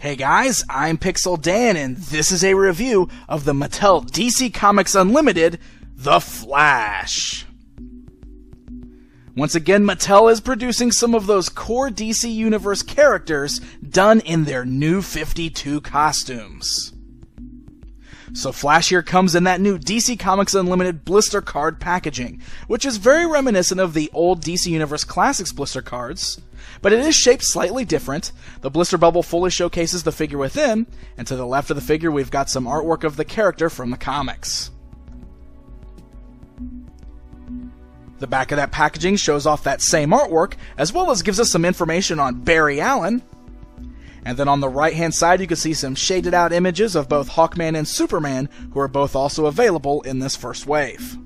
Hey guys, I'm Pixel Dan, and this is a review of the Mattel DC Comics Unlimited, The Flash. Once again, Mattel is producing some of those core DC Universe characters done in their new 52 costumes. So Flash here comes in that new DC Comics Unlimited blister card packaging, which is very reminiscent of the old DC Universe Classics blister cards, but it is shaped slightly different. The blister bubble fully showcases the figure within, and to the left of the figure we've got some artwork of the character from the comics. The back of that packaging shows off that same artwork, as well as gives us some information on Barry Allen. And then on the right hand side you can see some shaded out images of both Hawkman and Superman, who are both also available in this first wave.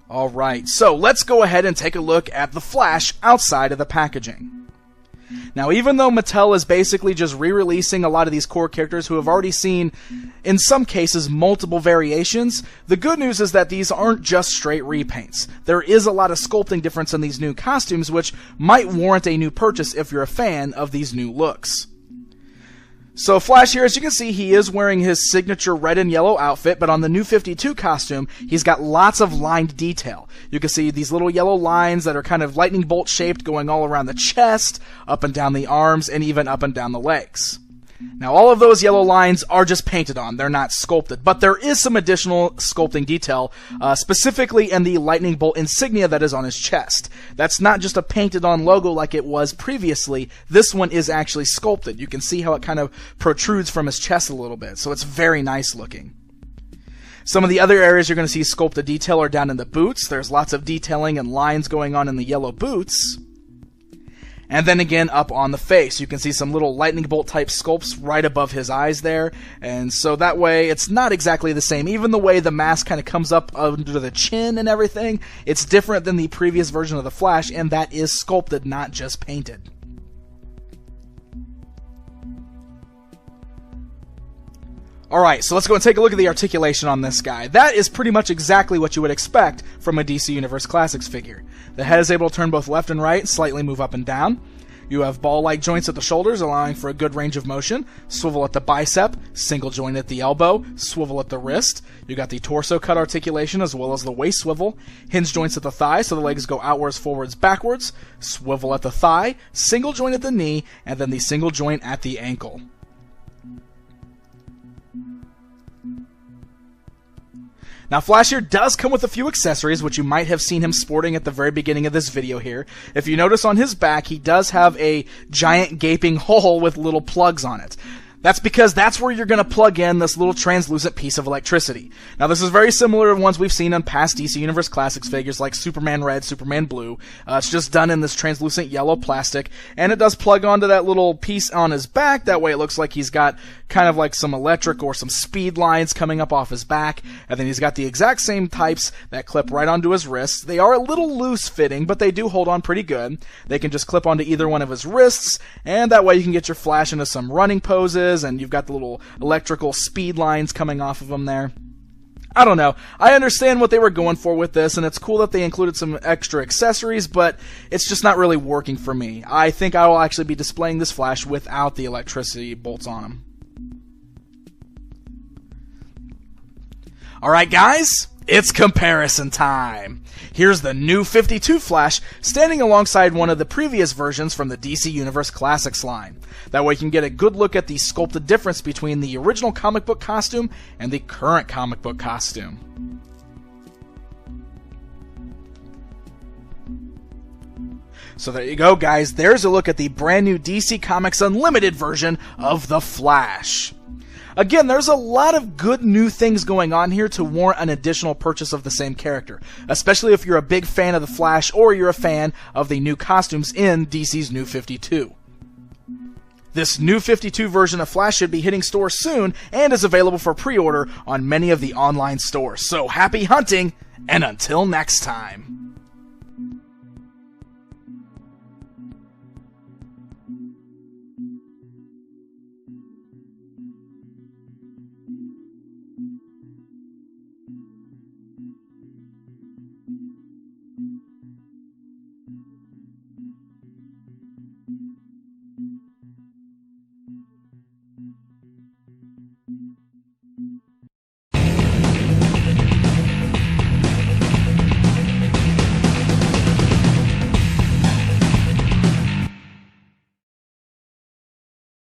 Alright, so let's go ahead and take a look at the Flash outside of the packaging. Now, even though Mattel is basically just re-releasing a lot of these core characters who have already seen, in some cases, multiple variations, the good news is that these aren't just straight repaints. There is a lot of sculpting difference in these new costumes, which might warrant a new purchase if you're a fan of these new looks. So Flash here, as you can see, he is wearing his signature red and yellow outfit, but on the new 52 costume, he's got lots of lined detail. You can see these little yellow lines that are kind of lightning bolt shaped going all around the chest, up and down the arms, and even up and down the legs. Now, all of those yellow lines are just painted on. They're not sculpted. But there is some additional sculpting detail, specifically in the lightning bolt insignia that is on his chest. That's not just a painted-on logo like it was previously. This one is actually sculpted. You can see how it kind of protrudes from his chest a little bit. So it's very nice looking. Some of the other areas you're going to see sculpted detail are down in the boots. There's lots of detailing and lines going on in the yellow boots. And then again, up on the face, you can see some little lightning bolt type sculpts right above his eyes there. And so that way, it's not exactly the same. Even the way the mask kind of comes up under the chin and everything, it's different than the previous version of the Flash, and that is sculpted, not just painted. Alright, so let's go and take a look at the articulation on this guy. That is pretty much exactly what you would expect from a DC Universe Classics figure. The head is able to turn both left and right, slightly move up and down. You have ball-like joints at the shoulders, allowing for a good range of motion. Swivel at the bicep, single joint at the elbow, swivel at the wrist. You got the torso cut articulation as well as the waist swivel. Hinge joints at the thigh, so the legs go outwards, forwards, backwards. Swivel at the thigh, single joint at the knee, and then the single joint at the ankle. Now, Flash here does come with a few accessories, which you might have seen him sporting at the very beginning of this video here. If you notice on his back, he does have a giant gaping hole with little plugs on it. That's because that's where you're going to plug in this little translucent piece of electricity. Now, this is very similar to ones we've seen on past DC Universe Classics figures like Superman Red, Superman Blue. It's just done in this translucent yellow plastic, and it does plug onto that little piece on his back. That way it looks like he's got kind of like some electric or some speed lines coming up off his back, and then he's got the exact same types that clip right onto his wrists. They are a little loose fitting, but they do hold on pretty good. They can just clip onto either one of his wrists, and that way you can get your Flash into some running poses, and you've got the little electrical speed lines coming off of them there. I don't know. I understand what they were going for with this, and it's cool that they included some extra accessories, but it's just not really working for me. I think I will actually be displaying this Flash without the electricity bolts on him. Alright guys, it's comparison time! Here's the new 52 Flash standing alongside one of the previous versions from the DC Universe Classics line. That way you can get a good look at the sculpted difference between the original comic book costume and the current comic book costume. So there you go guys, there's a look at the brand new DC Comics Unlimited version of The Flash. Again, there's a lot of good new things going on here to warrant an additional purchase of the same character, especially if you're a big fan of The Flash or you're a fan of the new costumes in DC's New 52. This New 52 version of Flash should be hitting stores soon and is available for pre-order on many of the online stores. So happy hunting, and until next time.